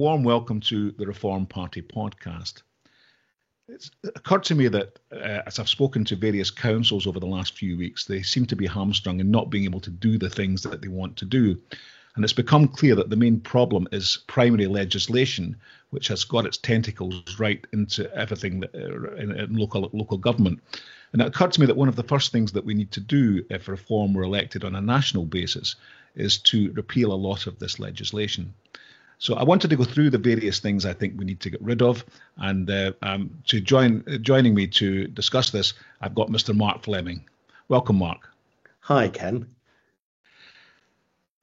warm welcome to the Reform Party podcast. It's occurred to me that as I've spoken to various councils over the last few weeks, they seem to be hamstrung in not being able to do the things that they want to do. And it's become clear that the main problem is primary legislation, which has got its tentacles right into everything in local government. And it occurred to me that one of the first things that we need to do if Reform were elected on a national basis is to repeal a lot of this legislation. So I wanted to go through the various things I think we need to get rid of, and joining me to discuss this, I've got Mr. Mark Fleming. Welcome, Mark. Hi, Ken.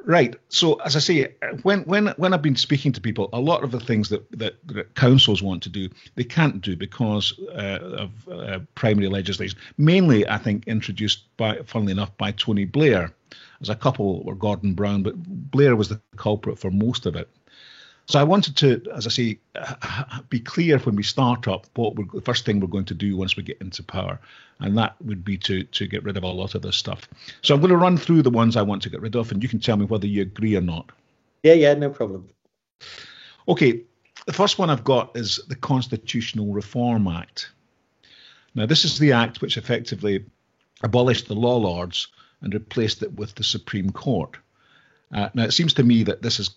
Right. So as I say, when I've been speaking to people, a lot of the things that councils want to do, they can't do because of primary legislation. Mainly, I think, introduced funnily enough, by Tony Blair. As a couple were Gordon Brown, but Blair was the culprit for most of it. So I wanted to, as I say, be clear when we start up the first thing we're going to do once we get into power, and that would be to get rid of a lot of this stuff. So I'm going to run through the ones I want to get rid of, and you can tell me whether you agree or not. Yeah, no problem. Okay, the first one I've got is the Constitutional Reform Act. Now, this is the act which effectively abolished the law lords and replaced it with the Supreme Court. Now, it seems to me that this has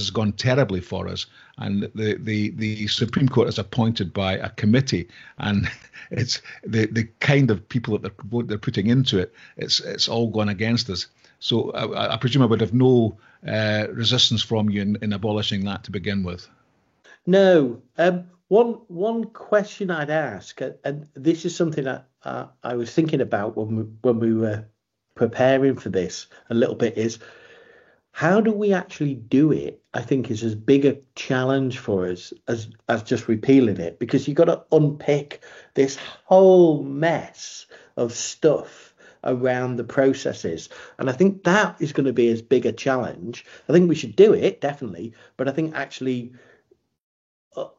gone terribly for us, and the Supreme Court is appointed by a committee, and it's the kind of people that they're putting into it. It's all gone against us. So I presume I would have no resistance from you in abolishing that to begin with. No. One question I'd ask, and this is something that I was thinking about when we were preparing for this a little bit, is how do we actually do it? I think is as big a challenge for us as just repealing it, because you've got to unpick this whole mess of stuff around the processes. And I think that is going to be as big a challenge. I think we should do it, definitely. But I think actually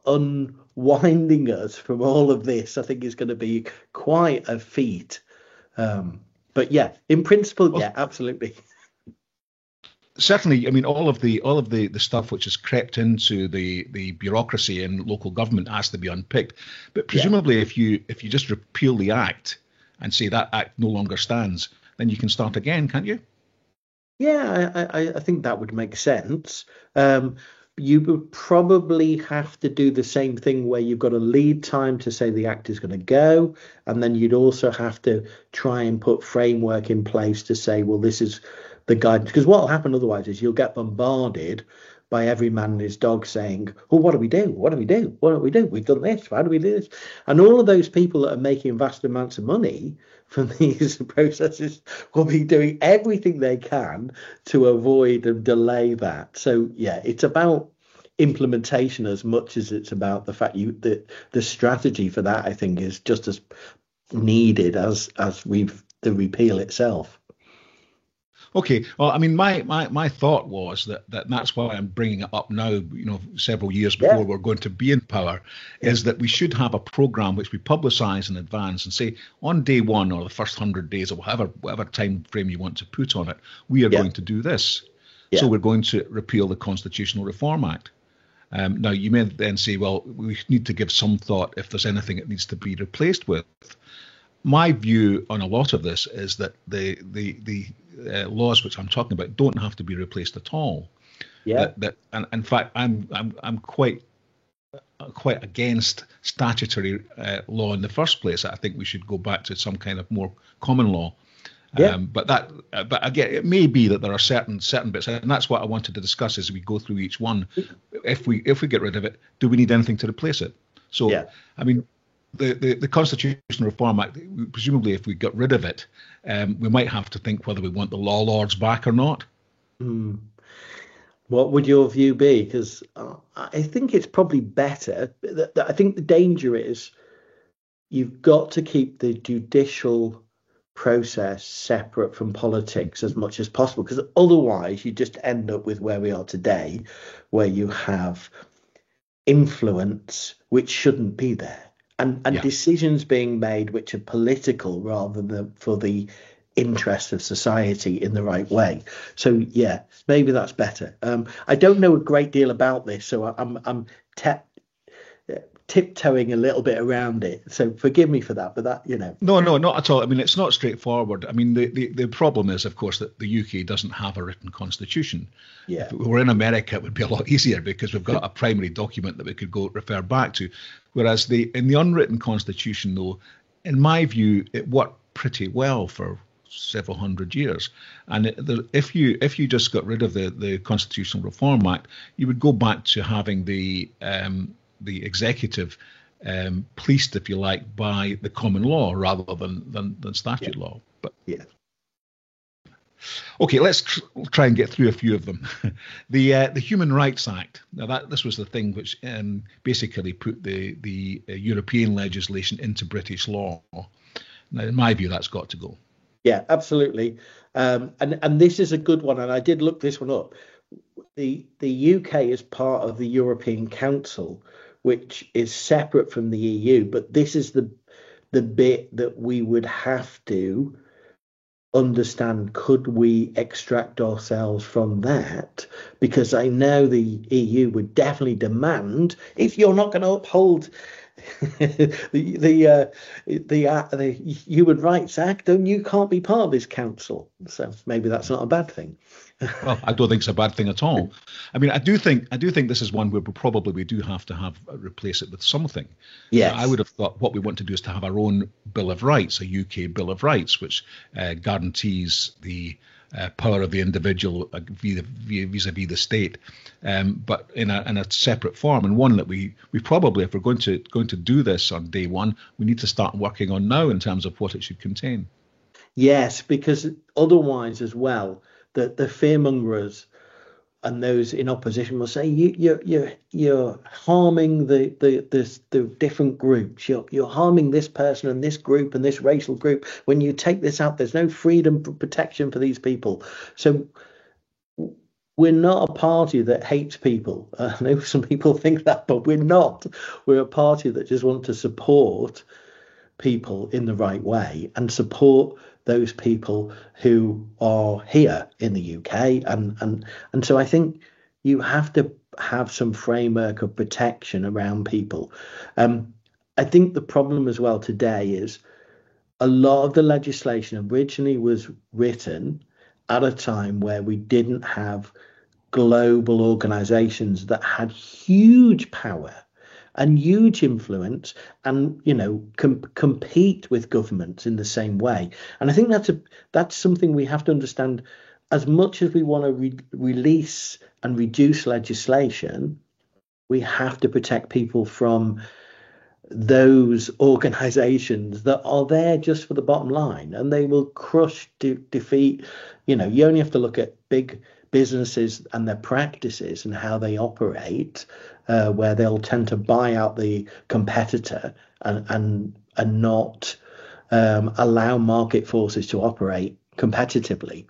unwinding us from all of this, I think is going to be quite a feat. But yeah, in principle, yeah, absolutely. Certainly, I mean, all of the stuff which has crept into the bureaucracy in local government has to be unpicked. But presumably, if you just repeal the act and say that act no longer stands, then you can start again, can't you? Yeah, I think that would make sense. You would probably have to do the same thing where you've got a lead time to say the act is going to go, and then you'd also have to try and put framework in place to say, well, this is the guidance. Because what will happen otherwise is you'll get bombarded by every man and his dog saying, well, what do we do? What do we do? What do we do? We've done this. How do we do this? And all of those people that are making vast amounts of money from these processes will be doing everything they can to avoid and delay that. So, yeah, it's about implementation as much as it's about the fact the strategy for that, I think, is just as needed as the repeal itself. Okay, well, I mean, my thought was that's why I'm bringing it up now, several years before we're going to be in power, is that we should have a programme which we publicise in advance and say on day one or the first 100 days or whatever time frame you want to put on it, we are going to do this. So we're going to repeal the Constitutional Reform Act. Now, you may then say, well, we need to give some thought if there's anything it needs to be replaced with. My view on a lot of this is that the laws which I'm talking about don't have to be replaced at all. Yeah. And in fact, I'm quite against statutory law in the first place. I think we should go back to some kind of more common law. Yeah. But again, it may be that there are certain bits, and that's what I wanted to discuss as we go through each one. If we get rid of it, do we need anything to replace it? So, I mean, the Constitutional Reform Act, presumably if we got rid of it, we might have to think whether we want the law lords back or not. What would your view be? Because I think it's probably better. I think the danger is you've got to keep the judicial process separate from politics as much as possible, because otherwise you just end up with where we are today, where you have influence which shouldn't be there. And decisions being made which are political rather than for the interest of society in the right way. So yeah, maybe that's better. I don't know a great deal about this, so I'm tiptoeing a little bit around it. So forgive me for that, but that, No, no, not at all. I mean, it's not straightforward. I mean, the problem is, of course, that the UK doesn't have a written constitution. Yeah. If we were in America, it would be a lot easier because we've got a primary document that we could go refer back to. Whereas in the unwritten constitution, though, in my view, it worked pretty well for several hundred years. And if you just got rid of the Constitutional Reform Act, you would go back to having the executive policed, if you like, by the common law rather than statute law. But yeah. Okay, let's try and get through a few of them. The Human Rights Act. Now this was the thing which basically put the European legislation into British law. Now, in my view, that's got to go. Yeah, absolutely. And this is a good one, and I did look this one up. The UK is part of the European Council, which is separate from the EU, but this is the bit that we would have to understand. Could we extract ourselves from that? Because I know the EU would definitely demand, if you're not going to uphold the Human Rights Act, then you can't be part of this council. So maybe that's not a bad thing. Well, I don't think it's a bad thing at all. I mean, I do think this is one where we do have to replace it with something. Yes. I would have thought what we want to do is to have our own Bill of Rights, a UK Bill of Rights, which guarantees the power of the individual vis-a-vis the state, but in a separate form, and one that we probably, if we're going to do this on day one, we need to start working on now in terms of what it should contain. Yes, because otherwise, as well, the fearmongers and those in opposition will say you're harming the different groups. You're harming this person and this group and this racial group. When you take this out, there's no freedom protection for these people. So we're not a party that hates people. I know some people think that, but we're not. We're a party that just wants to support people in the right way and support those people who are here in the UK, and so I think you have to have some framework of protection around people. I think the problem as well today is a lot of the legislation originally was written at a time where we didn't have global organizations that had huge power and huge influence, and compete with governments in the same way. And I think that's something we have to understand. As much as we want to release and reduce legislation, we have to protect people from those organizations that are there just for the bottom line, and they will crush, defeat. You only have to look at big businesses and their practices and how they operate, where they'll tend to buy out the competitor and not allow market forces to operate competitively.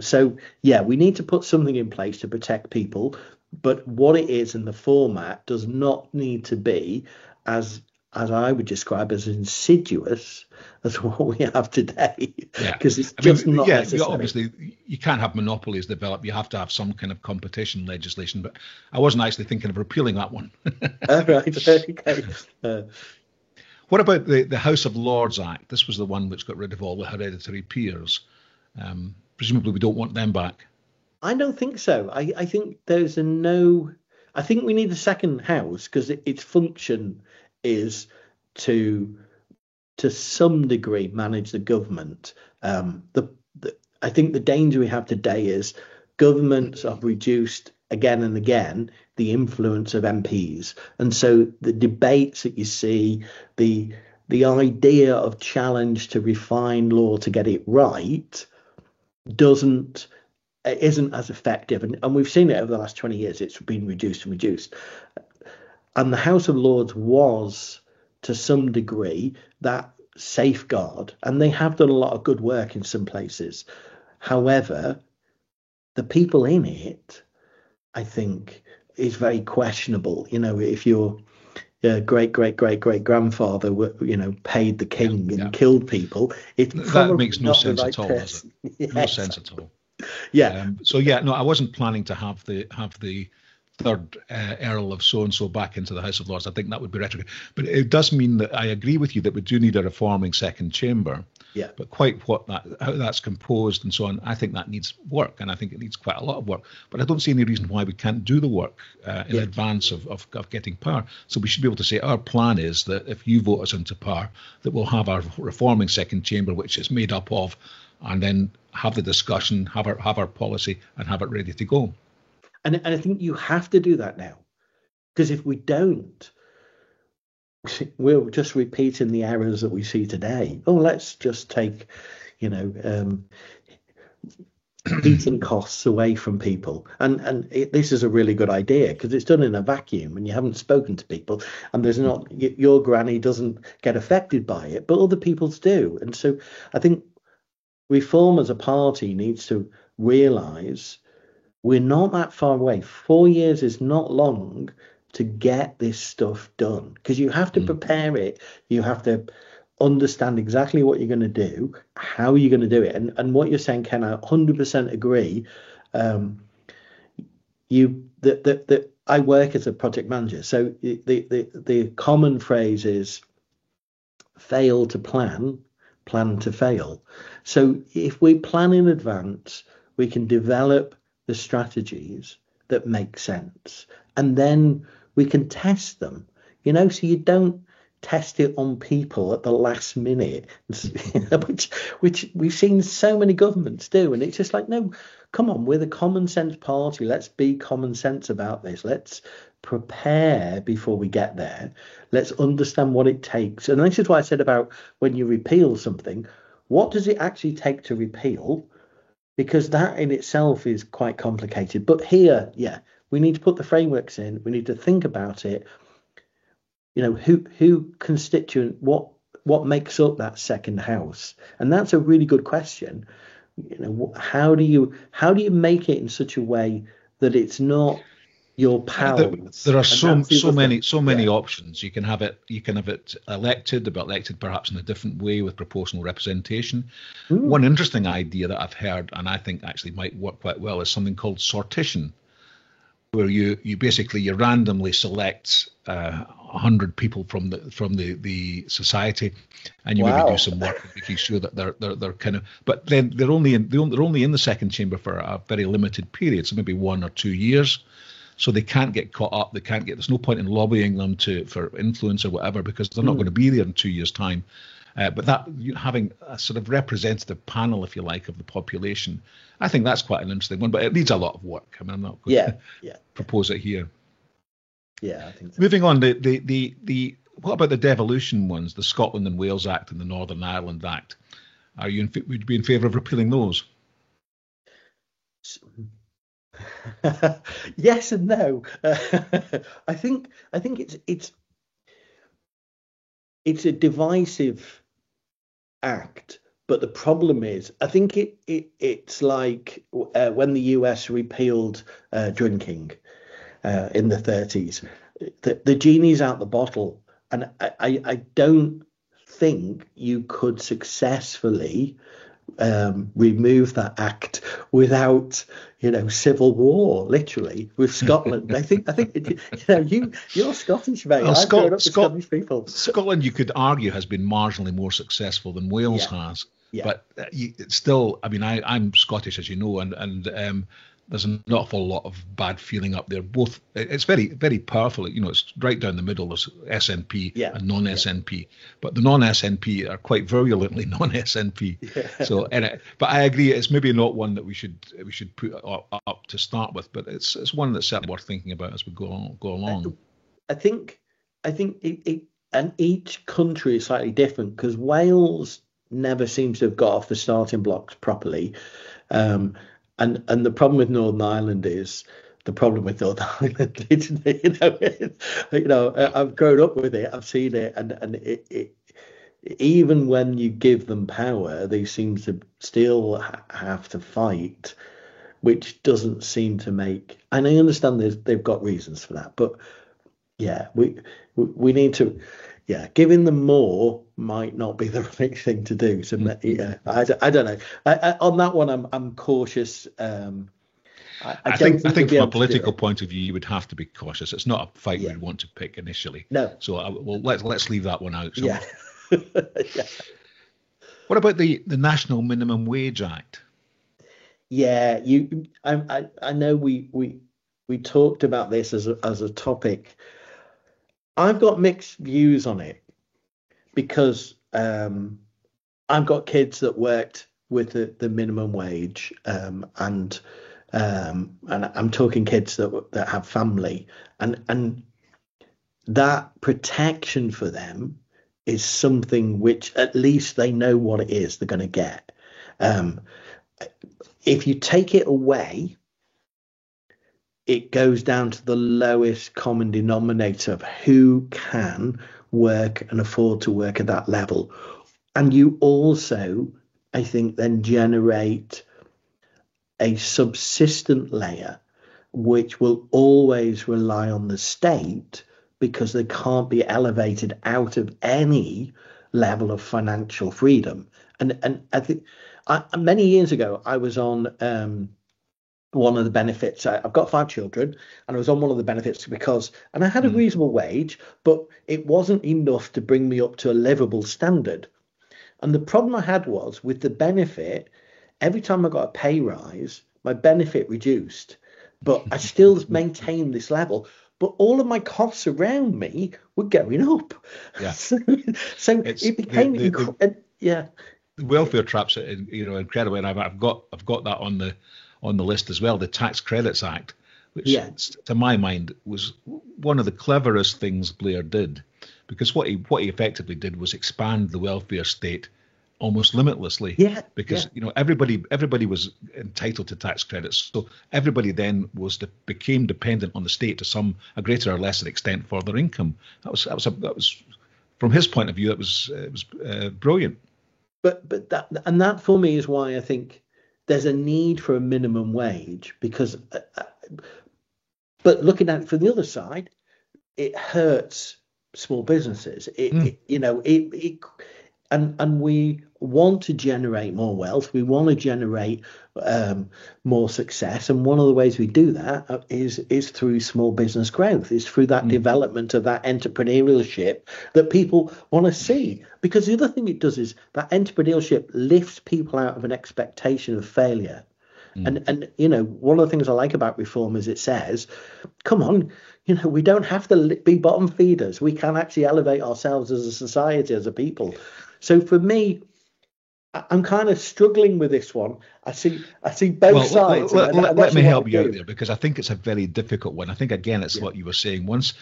So yeah, we need to put something in place to protect people, but what it is and the format does not need to be as I would describe as insidious as what we have today. Because it's just not necessary. Obviously, you can't have monopolies develop. You have to have some kind of competition legislation. But I wasn't actually thinking of repealing that one. Right. Okay. What about the House of Lords Act? This was the one which got rid of all the hereditary peers. Presumably, we don't want them back. I don't think so. I think I think we need a second house because its function is to some degree manage the government. I think the danger we have today is governments have reduced again and again the influence of MPs, and so the debates that you see, the idea of challenge to refine law to get it right isn't as effective, and we've seen it over the last 20 years. It's been reduced and reduced. And the House of Lords was, to some degree, that safeguard. And they have done a lot of good work in some places. However, the people in it, I think, is very questionable. If you're great grandfather, paid the king and killed people. It's that probably makes no not the sense right at all, does person. it? Yeah, No sense at all. yeah. No, I wasn't planning to have the third Earl of so and so back into the House of Lords. I think that would be retrograde. But it does mean that I agree with you that we do need a reforming second chamber. Yeah. But how that's composed and so on, I think that needs work, and I think it needs quite a lot of work. But I don't see any reason why we can't do the work in advance of getting power. So we should be able to say our plan is that if you vote us into power, that we'll have our reforming second chamber, which is made up of, and then have the discussion, have our policy, and have it ready to go. And I think you have to do that now, because if we don't, we're just repeating the errors that we see today. Oh, let's just take, heating costs away from people. This is a really good idea because it's done in a vacuum and you haven't spoken to people, and there's not, your granny doesn't get affected by it, but other people's do. And so I think Reform as a party needs to realise we're not that far away. 4 years is not long to get this stuff done, because you have to prepare it. You have to understand exactly what you're going to do, how you're going to do it. And what you're saying, Ken, I 100% agree. I work as a project manager. So the common phrase is fail to plan, plan to fail. So if we plan in advance, we can develop the strategies that make sense, and then we can test them, so you don't test it on people at the last minute, which we've seen so many governments do. And it's just like, no, come on, we're the common sense party. Let's be common sense about this. Let's prepare before we get there. Let's understand what it takes. And this is what I said about when you repeal something, what does it actually take to repeal? Because that in itself is quite complicated. But here, we need to put the frameworks in. We need to think about it. Who constituent, what makes up that second house? And that's a really good question. How do you make it in such a way that it's not your pals? There are so many options. You can have it elected, but elected perhaps in a different way with proportional representation. One interesting idea that I've heard, and I think actually might work quite well, is something called sortition, where you basically randomly select 100 people from the society, and you maybe do some work making sure that they're kind of, but then they're only in the second chamber for a very limited period, so maybe 1 or 2 years. So they can't get caught up. There's no point in lobbying them for influence or whatever, because they're not going to be there in 2 years' time. But that, having a sort of representative panel, if you like, of the population, I think that's quite an interesting one. But it needs a lot of work. I mean, I'm not going to propose it here. Yeah, I think so. Moving on, what about the devolution ones, the Scotland and Wales Act and the Northern Ireland Act? Would you be in favour of repealing those? Yes and no. I think it's a divisive act, but the problem is, I think it's like when the US repealed drinking in the 30s. The genie's out the bottle, and I don't think you could successfully remove that act without civil war, literally, with Scotland. I think you're Scottish, mate. Well, I've grown up with Scottish people. Scotland, you could argue, has been marginally more successful than Wales has. Yeah. But it's still, I mean, I'm Scottish, as you know, and there's an awful lot of bad feeling up there. Both, it's very, very powerful. It's right down the middle. There's SNP and non-SNP, but the non-SNP are quite virulently non-SNP. Yeah. So, but I agree, it's maybe not one that we should put up to start with, but it's one that's certainly worth thinking about as we go along. I think it and each country is slightly different, because Wales never seems to have got off the starting blocks properly. And the problem with Northern Ireland is the problem with Northern Ireland. I've grown up with it. I've seen it, and it even when you give them power, they seem to still have to fight, which doesn't seem to make. And I understand they've got reasons for that, but Yeah, we need to. Yeah, giving them more might not be the right thing to do. So yeah, I don't know. On that one, I'm cautious. I don't I think you'll think be from a able to do political it. point of view, you would have to be cautious. It's not a fight Yeah. we'd want to pick initially. No. So well, let's leave that one out, shall Yeah. we? Yeah. What about the National Minimum Wage Act? Yeah. I know we talked about this as a topic. I've got mixed views on it because I've got kids that worked with the minimum wage, and I'm talking kids that have family, and that protection for them is something which at least they know what it is they're going to get. Um, if you take it away, it goes down to the lowest common denominator of who can work and afford to work at that level. And you also, I think, then generate a subsistent layer which will always rely on the state because they can't be elevated out of any level of financial freedom. And I think many years ago I was on one of the benefits. I've got 5 children, and I was on one of the benefits because, and I had a Mm. reasonable wage, but it wasn't enough to bring me up to a livable standard. And the problem I had was with the benefit, every time I got a pay rise, my benefit reduced, but I still maintained this level. But all of my costs around me were going up. Yeah, So it's it became, yeah, the welfare traps are incredible, and I've got that on the list as well. The Tax Credits Act, which yeah, to my mind was one of the cleverest things Blair did, because what he effectively did was expand the welfare state almost limitlessly, yeah, yeah. because everybody was entitled to tax credits, so everybody then became dependent on the state to a greater or lesser extent for their income. That was from his point of view, it was brilliant. But that for me is why I think there's a need for a minimum wage because, but looking at it from the other side, it hurts small businesses. Mm. And we want to generate more wealth. We want to generate more success, and one of the ways we do that is through small business growth. Is through that development of that entrepreneurship that people want to see. Because the other thing it does is that entrepreneurship lifts people out of an expectation of failure. And one of the things I like about reform is it says, come on, we don't have to be bottom feeders. We can actually elevate ourselves as a society, as a people. So for me, I'm kind of struggling with this one. I see both sides. Let me help you out there, because I think it's a very difficult one. I think again, it's what you were saying. Once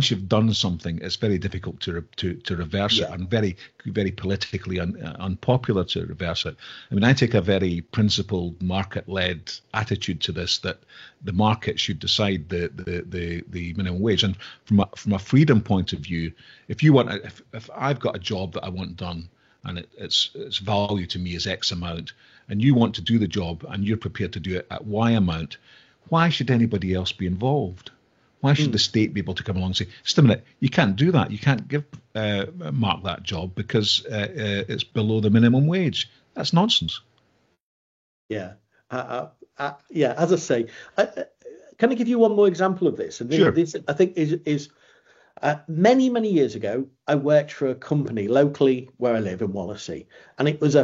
you've done something, it's very difficult to reverse it, and very very politically unpopular to reverse it. I mean, I take a very principled, market-led attitude to this, that the market should decide the minimum wage. And from a freedom point of view, if I've got a job that I want done, and its value to me is X amount, and you want to do the job and you're prepared to do it at Y amount, why should anybody else be involved? Why should the state be able to come along and say, just a minute, you can't do that. You can't give Mark that job because it's below the minimum wage. That's nonsense. Yeah. Yeah, as I say, can I give you one more example of this? And Sure. This, I think, is many, many years ago, I worked for a company locally where I live in Wallasey, and it was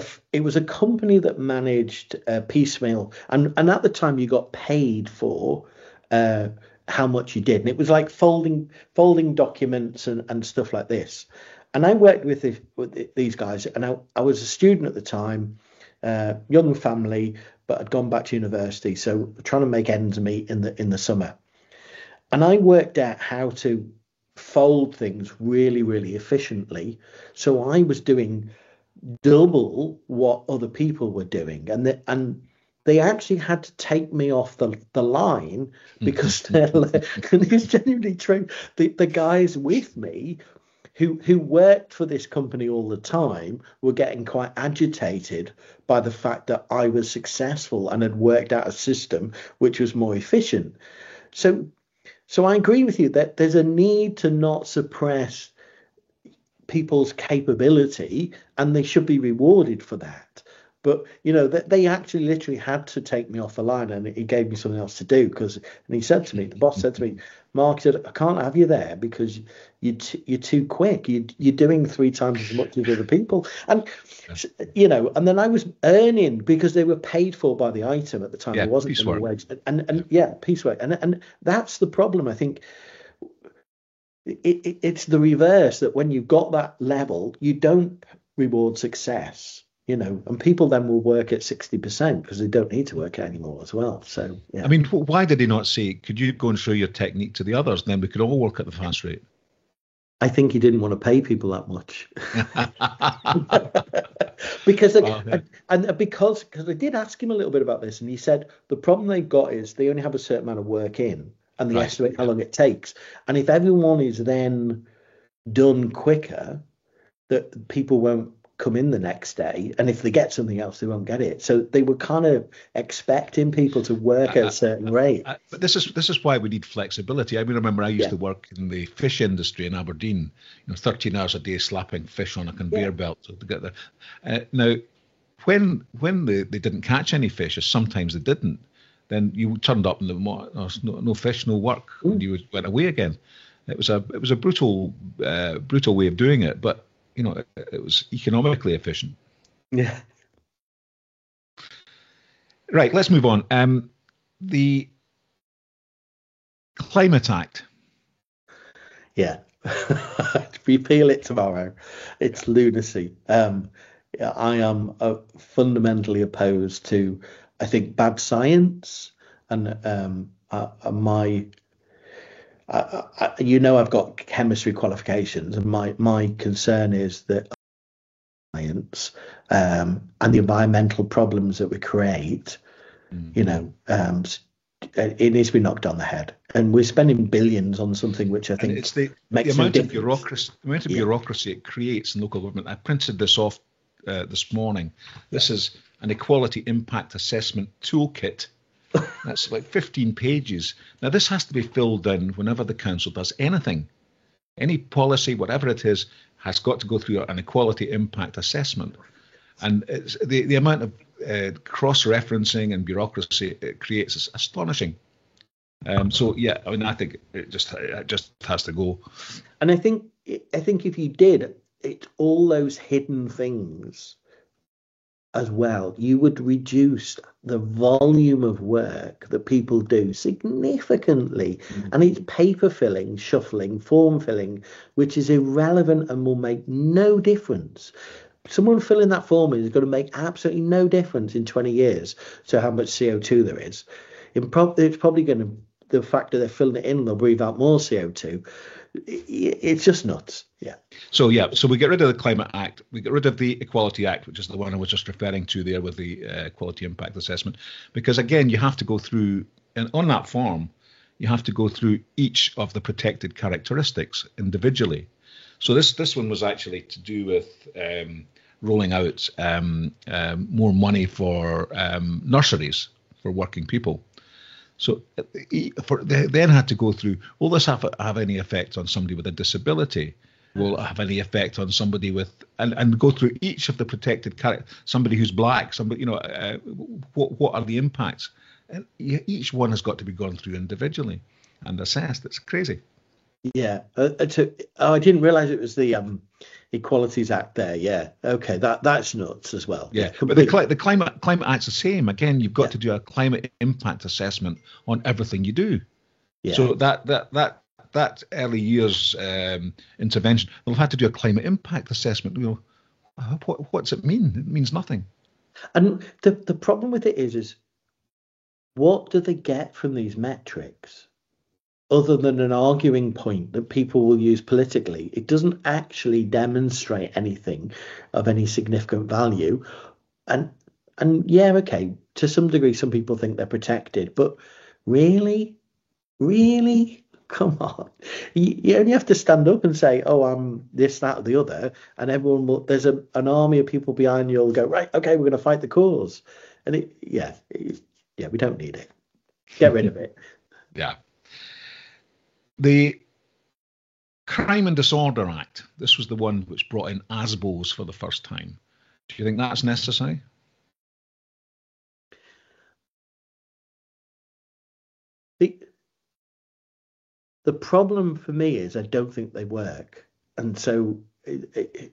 a company that managed piecemeal, and at the time you got paid for how much you did, and it was like folding documents and stuff like this. And I worked with these guys, and I was a student at the time, young family, but I'd gone back to university, so trying to make ends meet in the summer. And I worked out how to fold things really, really efficiently. So I was doing double what other people were doing, and they actually had to take me off the line because it's genuinely true. The guys with me who worked for this company all the time were getting quite agitated by the fact that I was successful and had worked out a system which was more efficient. So So I agree with you that there's a need to not suppress people's capability, and they should be rewarded for that. But they actually literally had to take me off the line, and he gave me something else to do and he said to me, the boss said to me, Mark, he said, I can't have you there because you're too quick. You're doing 3 times as much as other people, and and then I was earning because they were paid for by the item at the time. Yeah, There wasn't any wage, and yeah, piecework, and that's the problem. I think it's the reverse, that when you've got that level, you don't reward success. And people then will work at 60% because they don't need to work anymore as well. So, yeah. I mean, why did he not say, could you go and show your technique to the others, and then we could all work at the fast rate? I think he didn't want to pay people that much. because I did ask him a little bit about this, and he said the problem they've got is they only have a certain amount of work in, and they estimate how long it takes. And if everyone is then done quicker, that people won't come in the next day, and if they get something else, they won't get it. So they were kind of expecting people to work at a certain rate. But this is why we need flexibility. I mean, remember I used to work in the fish industry in Aberdeen, 13 hours a day slapping fish on a conveyor belt to get there. Now, when they didn't catch any fish, or sometimes they didn't, then you turned up and there was no fish, no work, and you went away again. It was a brutal way of doing it, but it was economically efficient. Yeah. Right, let's move on. The Climate Act. Yeah. Repeal it tomorrow. It's lunacy. I am fundamentally opposed to, I think, bad science, and I've got chemistry qualifications, and my concern is that science and the environmental problems that we create, it needs to be knocked on the head. And we're spending billions on something which I think it's the makes amount no of bureaucracy. The amount of bureaucracy it creates in local government. I printed this off this morning. This is an equality impact assessment toolkit. That's like 15 pages. Now, this has to be filled in whenever the council does anything. Any policy, whatever it is, has got to go through an equality impact assessment. And it's, the amount of cross-referencing and bureaucracy it creates is astonishing. I think it just has to go. And I think if you did it, all those hidden things as well, you would reduce the volume of work that people do significantly. And it's paper filling, shuffling, form filling, which is irrelevant and will make no difference. Someone filling that form is going to make absolutely no difference in 20 years to how much CO2 there is. It's probably going to, the fact that they're filling it in, they'll breathe out more CO2. It's just nuts. Yeah. So we get rid of the Climate Act. We get rid of the Equality Act, which is the one I was just referring to there with the Equality Impact Assessment. Because again, you have to go through, and on that form, you have to go through each of the protected characteristics individually. So this one was actually to do with rolling out more money for nurseries for working people. So they then had to go through, will this have any effect on somebody with a disability? Will it have any effect on somebody with, and go through each of the protected characters, somebody who's black, somebody, what are the impacts? And each one has got to be gone through individually and assessed. It's crazy. Yeah. I didn't realize it was the Equalities Act there. Yeah. Okay. That's nuts as well. Yeah. But the Climate Act's the same. Again, you've got to do a climate impact assessment on everything you do. Yeah. So that early years intervention, they'll have had to do a climate impact assessment. What's it mean? It means nothing. And the problem with it is what do they get from these metrics? Other than an arguing point that people will use politically, it doesn't actually demonstrate anything of any significant value. And yeah, okay, to some degree, some people think they're protected, but really, come on. You only have to stand up and say, oh, I'm this, that, or the other, and everyone will. There's an army of people behind you will go, right, okay, we're going to fight the cause. And we don't need it. Get rid of it. Yeah. The Crime and Disorder Act, this was the one which brought in ASBOs for the first time. Do you think that's necessary? The problem for me is I don't think they work. And so I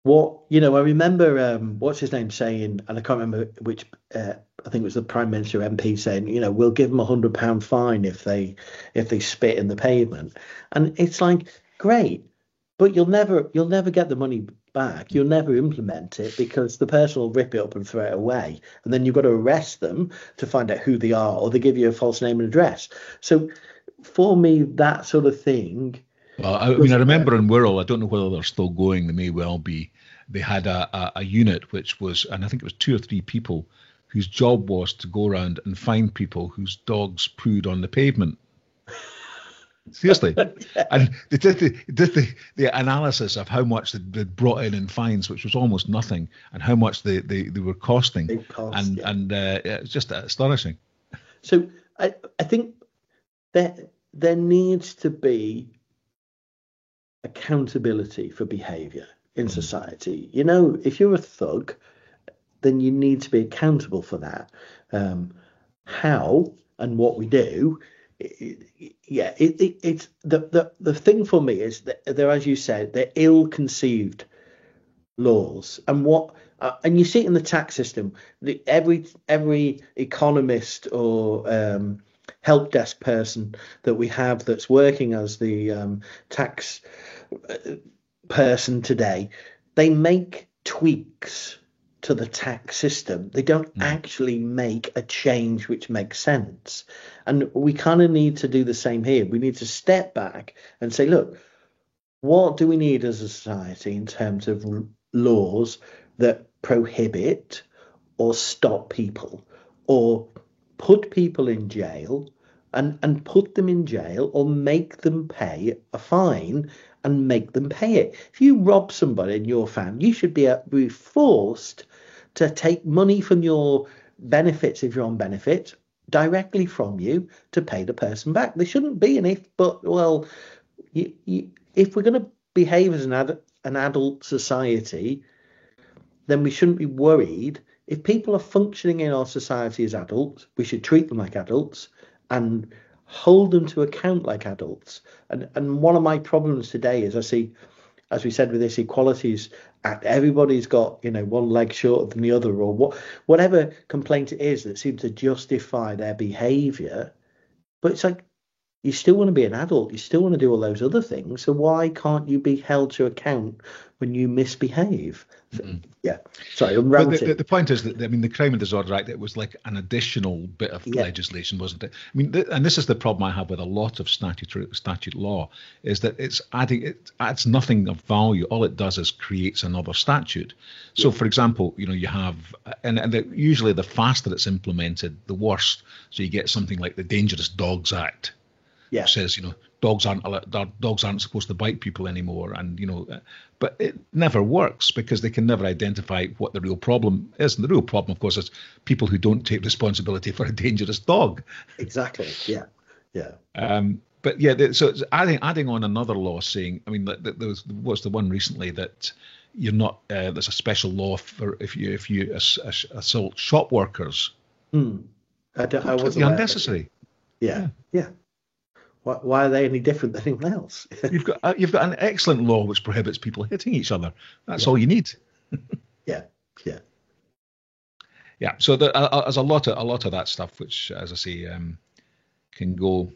remember what's his name saying, and I can't remember which, I think it was the Prime Minister MP saying, we'll give them £100 fine if they spit in the pavement. And it's like, great, but you'll never get the money back. You'll never implement it because the person will rip it up and throw it away. And then you've got to arrest them to find out who they are, or they give you a false name and address. So for me, that sort of thing. Well, I remember in Wirral, I don't know whether they're still going, they may well be. They had a unit which was, and I think it was 2 or 3 people whose job was to go around and find people whose dogs pooed on the pavement. Seriously. And they did the analysis of how much they brought in fines, which was almost nothing, and how much they were costing. It's just astonishing. So I think there needs to be accountability for behaviour in society. If you're a thug, then you need to be accountable for that. How and what we do, it's the thing for me is that they're, as you said, they're ill-conceived laws, and you see it in the tax system. Every economist or help desk person that we have that's working as the tax person today, they make tweaks to the tax system. They don't actually make a change which makes sense. And we kind of need to do the same here. We need to step back and say, look, what do we need as a society in terms of laws that prohibit or stop people or put people in jail, and put them in jail or make them pay a fine and make them pay it. If you rob somebody in your family, you should be forced to take money from your benefits, if you're on benefits, directly from you to pay the person back. There shouldn't be an if, but, well, if we're going to behave as an adult society, then we shouldn't be worried. If people are functioning in our society as adults, we should treat them like adults and hold them to account like adults. And one of my problems today is I see, as we said with this Equalities Act, everybody's got, one leg shorter than the other, or whatever complaint it is that seems to justify their behaviour. But it's like, you still want to be an adult, you still want to do all those other things, so why can't you be held to account when you misbehave? Yeah, sorry, I'm ranting. But the point is that, the Crime and Disorder Act, it was like an additional bit of legislation, wasn't it? And this is the problem I have with a lot of statute law, is that it adds nothing of value. All it does is creates another statute. So, for example, you have, usually the faster it's implemented, the worse. So you get something like the Dangerous Dogs Act. Yeah. Says dogs aren't supposed to bite people anymore, and but it never works because they can never identify what the real problem is. And the real problem, of course, is people who don't take responsibility for a dangerous dog. Exactly. Yeah. But yeah, so it's adding on another law saying, there was the one recently that you're not. There's a special law for if you assault shop workers. Completely unnecessary. Yeah. Why are they any different than anyone else? You've got an excellent law which prohibits people hitting each other. That's all you need. Yeah. So there's a lot of that stuff which, as I say, can go.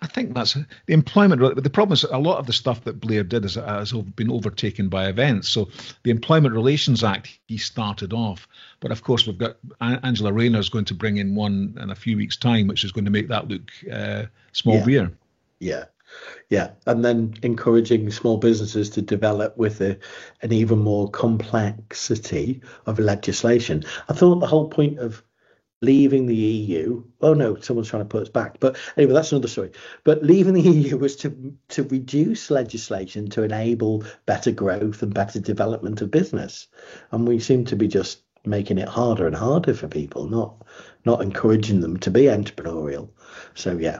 I think that's the employment. But the problem is a lot of the stuff that Blair did has been overtaken by events. So the Employment Relations Act, he started off. But of course, we've got Angela Rayner is going to bring in one in a few weeks' time, which is going to make that look small beer. Yeah. And then encouraging small businesses to develop with an even more complexity of legislation. I thought the whole point of leaving the EU, oh no, someone's trying to put us back. But anyway, that's another story. But leaving the EU was to reduce legislation to enable better growth and better development of business. And we seem to be just making it harder and harder for people, not encouraging them to be entrepreneurial. So yeah.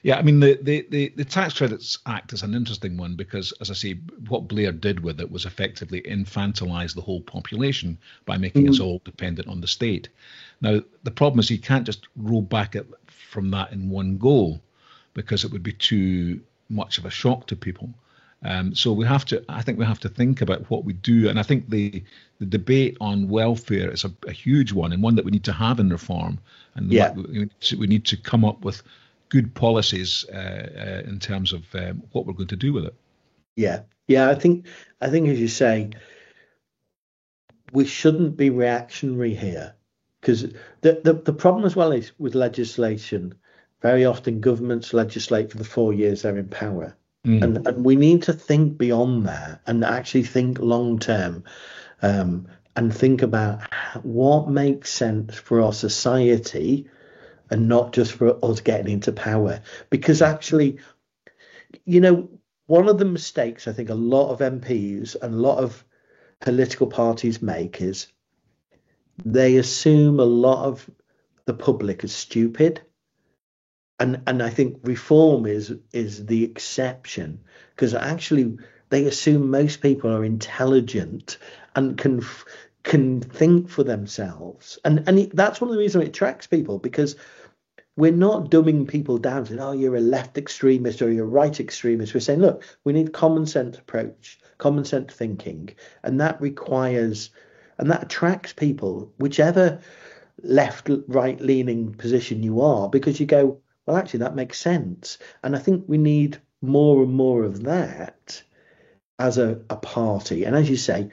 Yeah, I mean, the Tax Credits Act is an interesting one because, as I say, what Blair did with it was effectively infantilize the whole population by making us all dependent on the state. Now, the problem is you can't just roll back it from that in one go because it would be too much of a shock to people. So I think we have to think about what we do. And I think the debate on welfare is a huge one, and one that we need to have in reform. And we need to come up with good policies in terms of what we're going to do with it. Yeah. I think as you say, we shouldn't be reactionary here, because the problem as well is with legislation. Very often governments legislate for the 4 years they're in power, and we need to think beyond that and actually think long term, and think about what makes sense for our society, and not just for us getting into power. Because actually, one of the mistakes I think a lot of MPs and a lot of political parties make is they assume a lot of the public is stupid. And I think reform is the exception, because actually they assume most people are intelligent and can think for themselves. And that's one of the reasons it attracts people, because we're not dumbing people down saying, oh, you're a left extremist or you're a right extremist. We're saying, look, we need common sense approach, common sense thinking. And that attracts people, whichever left, right leaning position you are, because you go, well, actually, that makes sense. And I think we need more and more of that as a party. And as you say,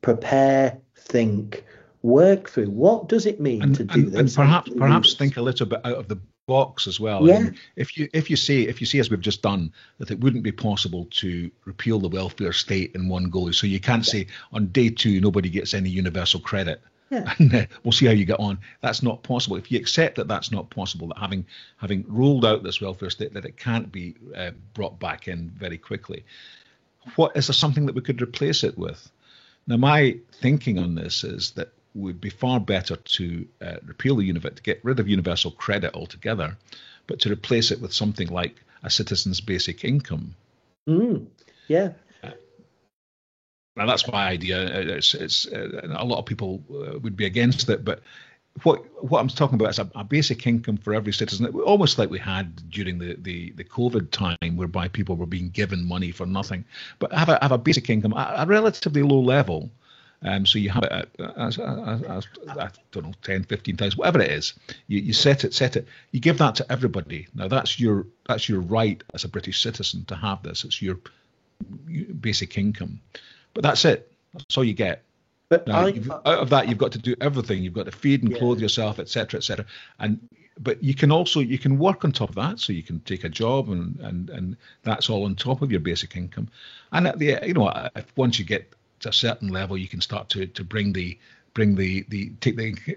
prepare, think, work through what does it mean to do this, and perhaps think a little bit out of the box as well. Yeah. I mean, if you see as we've just done that it wouldn't be possible to repeal the welfare state in one go, so you can't say on day 2 nobody gets any universal credit. Yeah. And we'll see how you get on. That's not possible. If you accept that that's not possible, that having rolled out this welfare state, that it can't be brought back in very quickly, what is there something that we could replace it with? Now, my thinking on this is that it would be far better to repeal to get rid of universal credit altogether, but to replace it with something like a citizen's basic income. Yeah. Now, that's my idea. It's a lot of people would be against it, but what I'm talking about is a basic income for every citizen, almost like we had during the COVID time, whereby people were being given money for nothing. But have a basic income at a relatively low level. So you have it at, I don't know, 10, 15,000, whatever it is. You set it. You give that to everybody. Now that's your right as a British citizen to have this. It's your basic income. But that's it. That's all you get. But now, out of that, you've got to do everything. You've got to feed and clothe yourself, etc., etc. But you can work on top of that. So you can take a job, and that's all on top of your basic income. And once you get to a certain level, you can start to take the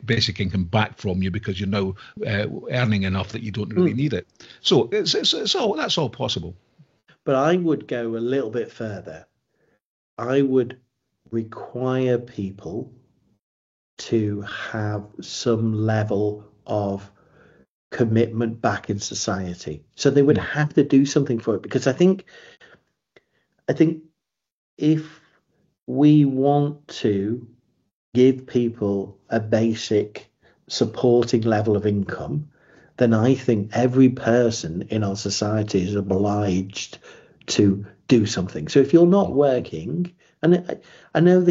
basic income back from you, because you're now earning enough that you don't really need it. So that's all possible. But I would go a little bit further. I would require people to have some level of commitment back in society. So they would have to do something for it, because I think if we want to give people a basic supporting level of income, then I think every person in our society is obliged to do something. So if you're not working, and I know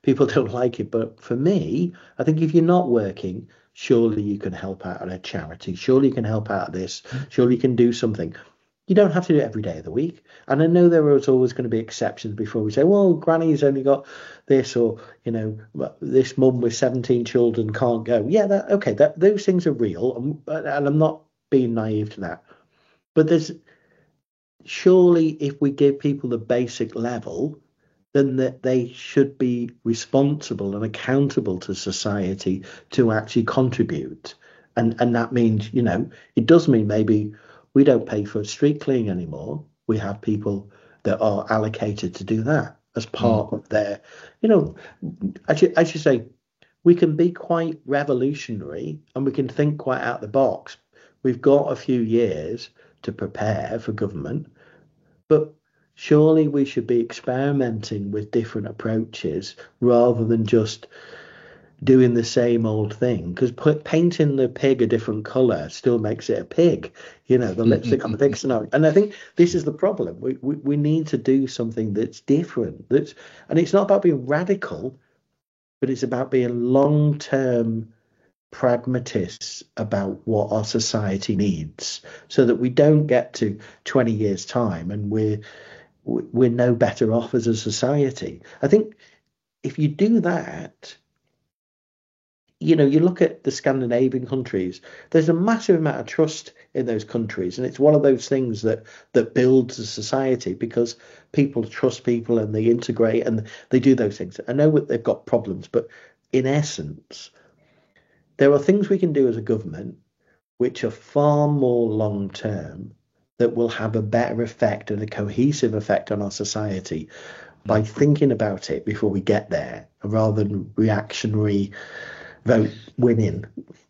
people don't like it, but for me, I think if you're not working, surely you can help out at a charity. Surely you can help out at this. Surely you can do something. You don't have to do it every day of the week. And I know there is always going to be exceptions before we say, well, granny's only got this, or, this mum with 17 children can't go. Yeah, those things are real. And I'm not being naive to that. But surely if we give people the basic level, then that they should be responsible and accountable to society to actually contribute. And that means, it does mean maybe we don't pay for street cleaning anymore. We have people that are allocated to do that. as part of their, you know, as you say, we can be quite revolutionary and we can think quite out the box. We've got a few years to prepare for government, but surely we should be experimenting with different approaches rather than just doing the same old thing, because painting the pig a different color still makes it a pig, you know, the lipstick on the pig scenario. And I think this is the problem. We need to do something that's different, and it's not about being radical, but it's about being long-term pragmatists about what our society needs, so that we don't get to 20 years time and we're no better off as a society. I think if you do that, you know, you look at the Scandinavian countries, there's a massive amount of trust in those countries. And it's one of those things that builds a society, because people trust people and they integrate and they do those things. I know that they've got problems, but in essence, there are things we can do as a government which are far more long term, that will have a better effect and a cohesive effect on our society by thinking about it before we get there, rather than reactionary vote winning.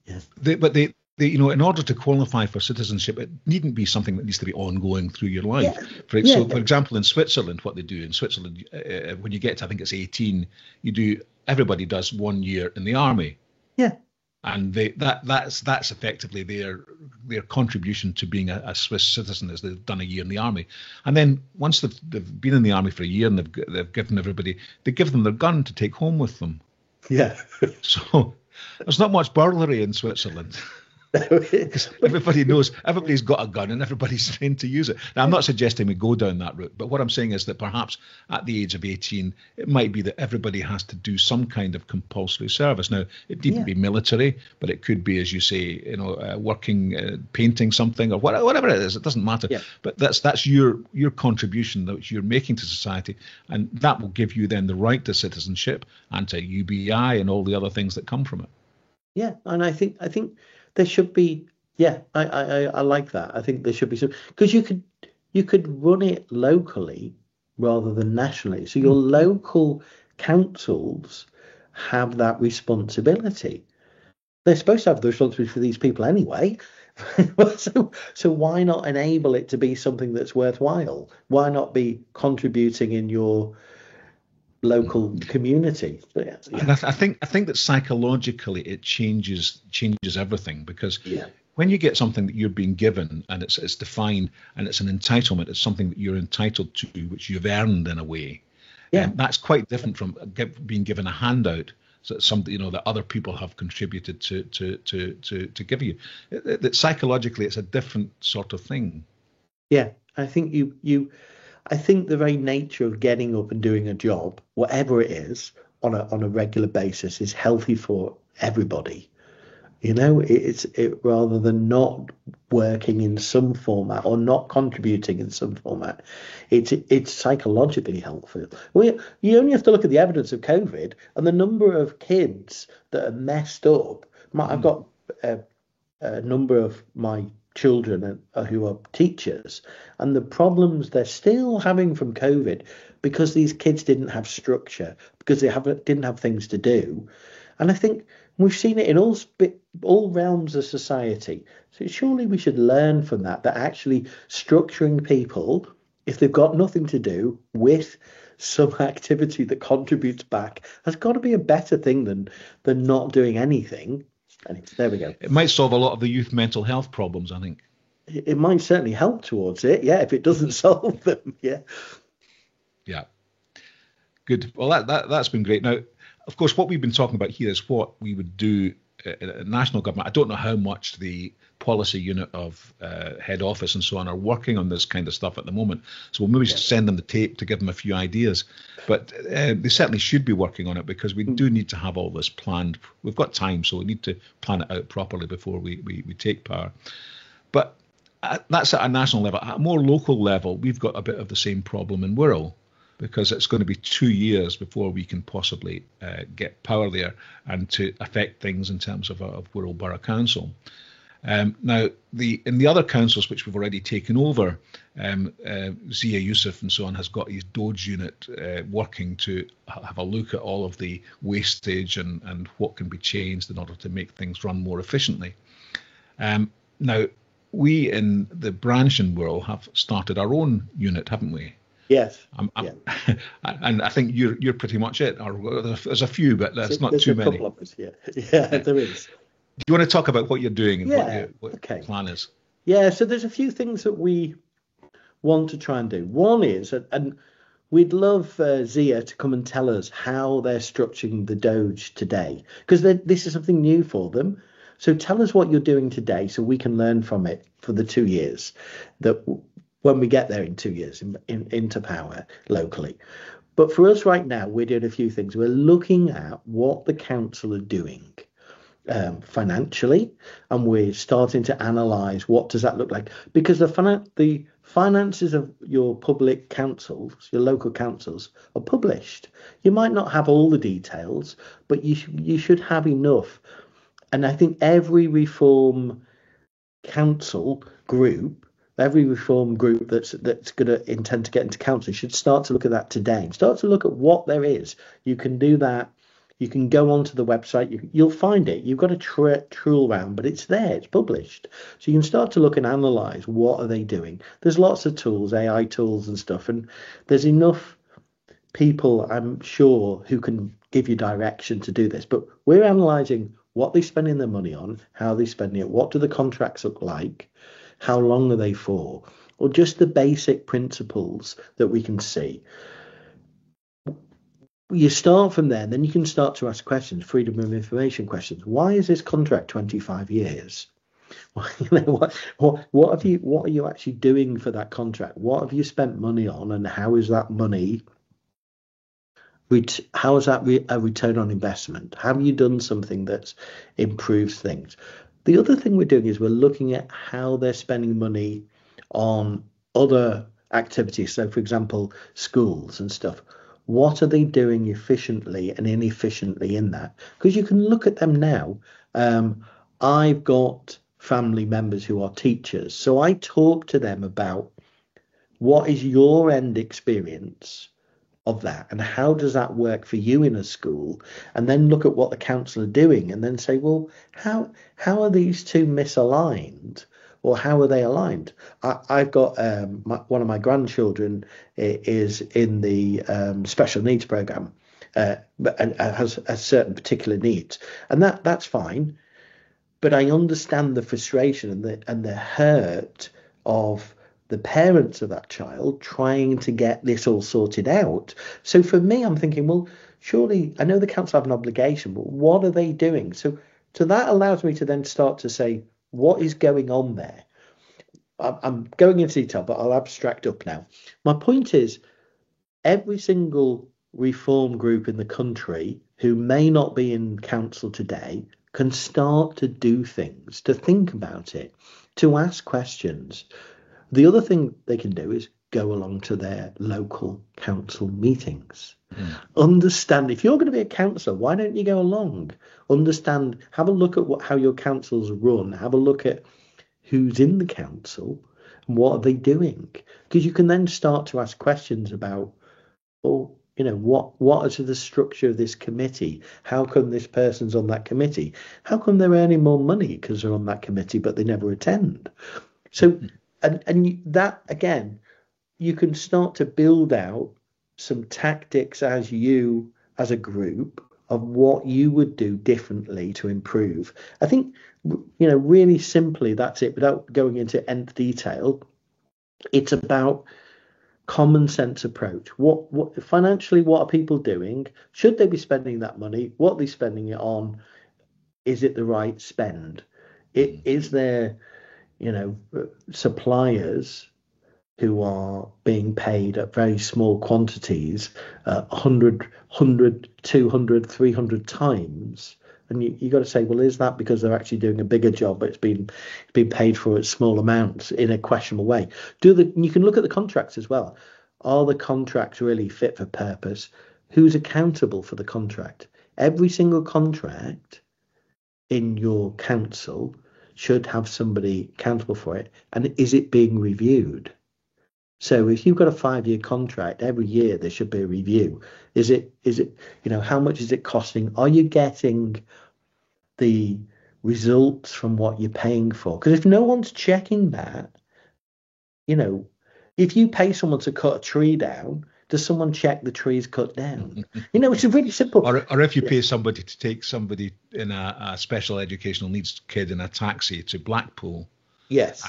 Yeah. But you know, in order to qualify for citizenship, it needn't be something that needs to be ongoing through your life. Yeah. For example, in Switzerland, what they do in Switzerland, when you get to, I think it's 18, everybody does 1 year in the army. Yeah. And that's effectively their contribution to being a Swiss citizen, is they've done a year in the army. And then once they've been in the army for a year and they've given they give them their gun to take home with them. Yeah. So there's not much burglary in Switzerland. Because everybody's got a gun and everybody's trained to use it. Now, I'm not suggesting we go down that route, but what I'm saying is that perhaps at the age of 18, it might be that everybody has to do some kind of compulsory service. Now, it needn't be military, but it could be, as you say, you know, working, painting something, or whatever it is. It doesn't matter. Yeah. But that's your contribution that you're making to society, and that will give you then the right to citizenship and to UBI and all the other things that come from it. Yeah, and I think there should be. Yeah, I like that. I think there should be some, because you could run it locally rather than nationally. So your local councils have that responsibility. They're supposed to have the responsibility for these people anyway. So why not enable it to be something that's worthwhile? Why not be contributing in your local community? Yeah. And I think that psychologically it changes everything, because when you get something that you're being given and it's defined and it's an entitlement, it's something that you're entitled to, which you've earned in a way. Yeah, that's quite different from being given a handout. So it's something, you know, that other people have contributed to give you. That psychologically, it's a different sort of thing. Yeah, I think I think the very nature of getting up and doing a job, whatever it is, on a regular basis, is healthy for everybody. You know, it's rather than not working in some format or not contributing in some format, it's psychologically helpful. You only have to look at the evidence of COVID and the number of kids that are messed up. I've got a number of my children who are teachers, and the problems they're still having from COVID, because these kids didn't have structure, because they didn't have things to do. And I think we've seen it in all realms of society. So surely we should learn from that actually structuring people, if they've got nothing to do, with some activity that contributes back, has got to be a better thing than not doing anything. Anyway, there we go. It might solve a lot of the youth mental health problems, I think. It might certainly help towards it, yeah, if it doesn't solve them, yeah. Yeah. Good. Well, that's been great. Now, of course, what we've been talking about here is what we would do at national government. I don't know how much the policy unit of head office and so on are working on this kind of stuff at the moment. So we'll maybe send them the tape to give them a few ideas. But they certainly should be working on it, because we do need to have all this planned. We've got time, so we need to plan it out properly before we take power. But that's at a national level. At a more local level, we've got a bit of the same problem in Wirral, because it's going to be 2 years before we can possibly get power there and to affect things in terms of Wirral Borough Council. Now, in the other councils which we've already taken over, Zia Yusuf and so on has got his Doge unit working to have a look at all of the wastage and what can be changed in order to make things run more efficiently. Now, we in the Branching world have started our own unit, haven't we? Yes. And I think you're pretty much it. Or there's a few, but there's not too many. There's a couple of us, yeah, there is. Do you want to talk about what you're doing and what your plan is? Yeah, so there's a few things that we want to try and do. One is, and we'd love Zia to come and tell us how they're structuring the Doge today, because this is something new for them. So tell us what you're doing today so we can learn from it for the 2 years, that when we get there in 2 years into power locally. But for us right now, we're doing a few things. We're looking at what the council are doing financially, and we're starting to analyse what does that look like, because the finances of your public councils, your local councils, are published. You might not have all the details, but you should have enough. And I think every reform council group, every reform group that's going to intend to get into council should start to look at that today. Start to look at what there is. You can do that. You can go onto the website. You'll find it. You've got to trawl around, but it's there. It's published. So you can start to look and analyse what are they doing. There's lots of tools, AI tools and stuff, and there's enough people, I'm sure, who can give you direction to do this. But we're analysing what they're spending their money on, how they're spending it, what do the contracts look like, how long are they for, or just the basic principles that we can see. You start from there, and then you can start to ask questions, freedom of information questions. Why is this contract 25 years? What are you actually doing for that contract? What have you spent money on, and how is that money? How is that a return on investment? Have you done something that improves things? The other thing we're doing is we're looking at how they're spending money on other activities. So, for example, schools and stuff. What are they doing efficiently and inefficiently in that? Because you can look at them now. I've got family members who are teachers. So I talk to them about what is your end experience of that and how does that work for you in a school, and then look at what the council are doing and then say, well, how are these two misaligned? Or how are they aligned? I've got one of my grandchildren is in the special needs program, and has a certain particular needs, and that's fine. But I understand the frustration and the hurt of the parents of that child trying to get this all sorted out. So for me, I'm thinking, well, surely I know the council have an obligation, but what are they doing? So that allows me to then start to say, what is going on there? I'm going into detail, but I'll abstract up now. My point is, every single reform group in the country who may not be in council today can start to do things, to think about it, to ask questions. The other thing they can do is go along to their local council meetings. Understand, if you're going to be a councillor, why don't you go along? Understand, have a look at how your councils run, have a look at who's in the council and what are they doing, because you can then start to ask questions about, well, what is the structure of this committee? How come this person's on that committee? How come they're earning more money because they're on that committee but they never attend? So and that, again, you can start to build out some tactics as a group of what you would do differently to improve. I think, really simply, that's it, without going into nth detail. It's about common sense approach. What financially, what are people doing? Should they be spending that money? What are they spending it on? Is it the right spend? Is there, suppliers who are being paid at very small quantities, 100, 200, 300 times. And you got to say, well, is that because they're actually doing a bigger job, but it's been paid for at small amounts in a questionable way? You can look at the contracts as well. Are the contracts really fit for purpose? Who's accountable for the contract? Every single contract in your council should have somebody accountable for it, and is it being reviewed? So if you've got a 5-year contract, every year there should be a review. Is it, how much is it costing? Are you getting the results from what you're paying for? Because if no one's checking that, if you pay someone to cut a tree down, does someone check the trees cut down? It's a really simple. Or if you pay somebody to take somebody in a special educational needs kid in a taxi to Blackpool, yes,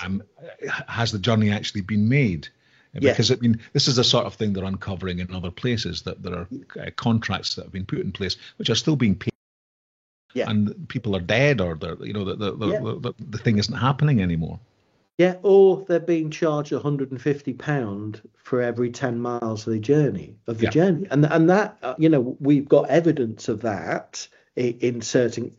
has the journey actually been made? Because this is the sort of thing they're uncovering in other places, that there are contracts that have been put in place which are still being paid, and people are dead, or the thing isn't happening anymore. Yeah, or they're being charged £150 for every 10 miles of the journey. And that, we've got evidence of that in certain.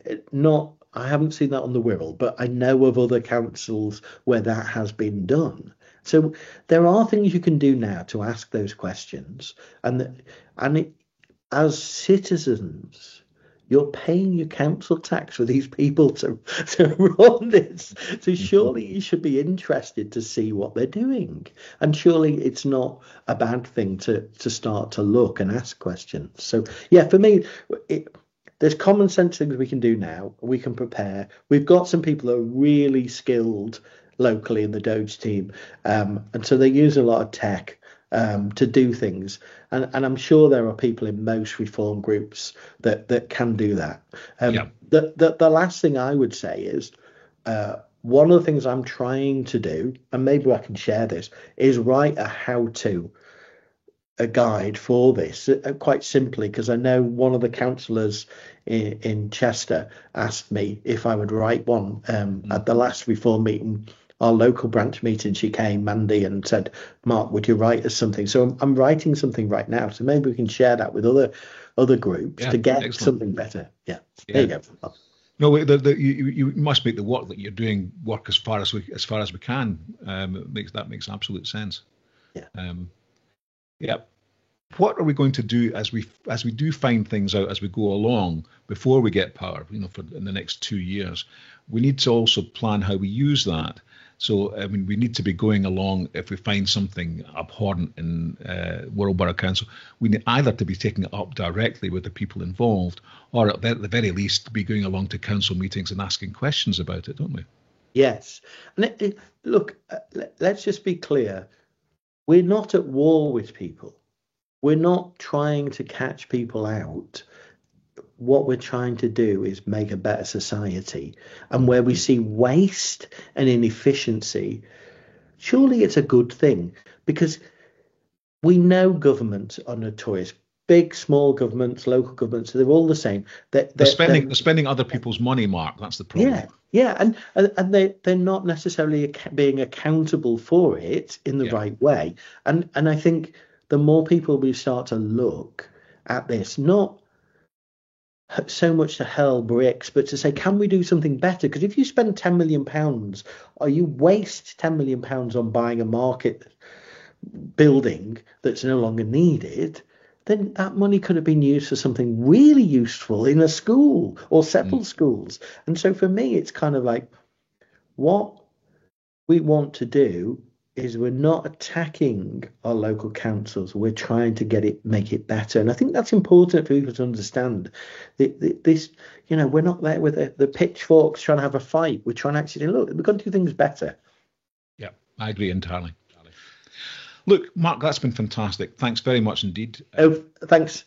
I haven't seen that on the Wirral, but I know of other councils where that has been done. So there are things you can do now to ask those questions, as citizens, you're paying your council tax for these people to run this. So surely you should be interested to see what they're doing. And surely it's not a bad thing to start to look and ask questions. So, for me, there's common sense things we can do now. We can prepare. We've got some people who are really skilled locally in the Doge team. And so they use a lot of tech to do things, and I'm sure there are people in most reform groups that can do that. The last thing I would say is one of the things I'm trying to do, and maybe I can share this, is write a guide for this, quite simply, because I know one of the councillors in Chester asked me if I would write one at the last reform meeting. Our local branch meeting, she came, Mandy, and said, Mark, would you write us something? So I'm writing something right now. So maybe we can share that with other groups to get something better. There you go. No, you must make the work that you're doing work as far as we can. That makes absolute sense. What are we going to do as we do find things out as we go along before we get power? For in the next 2 years, we need to also plan how we use that. So, we need to be going along. If we find something abhorrent in Wirral Borough Council, we need either to be taking it up directly with the people involved, or at the very least be going along to council meetings and asking questions about it, don't we? Yes. And look, let's just be clear. We're not at war with people. We're not trying to catch people out. What we're trying to do is make a better society. And where we see waste and inefficiency, surely it's a good thing, because we know governments are notorious. Big, small governments, local governments, they're all the same. They're spending other people's money, Mark. That's the problem. And they're not necessarily being accountable for it in the right way. And I think the more people we start to look at this, not so much to hurl bricks, but to say, can we do something better? Because if you spend £10 million, or you waste £10 million on buying a market building that's no longer needed, then that money could have been used for something really useful in a school or several schools. And so for me, it's kind of like, what we want to do is we're not attacking our local councils. We're trying to make it better. And I think that's important for people to understand. This, we're not there with the pitchforks trying to have a fight. We're trying to actually look, we've got to do things better. Yeah, I agree entirely. Look, Mark, that's been fantastic. Thanks very much indeed. Oh, thanks.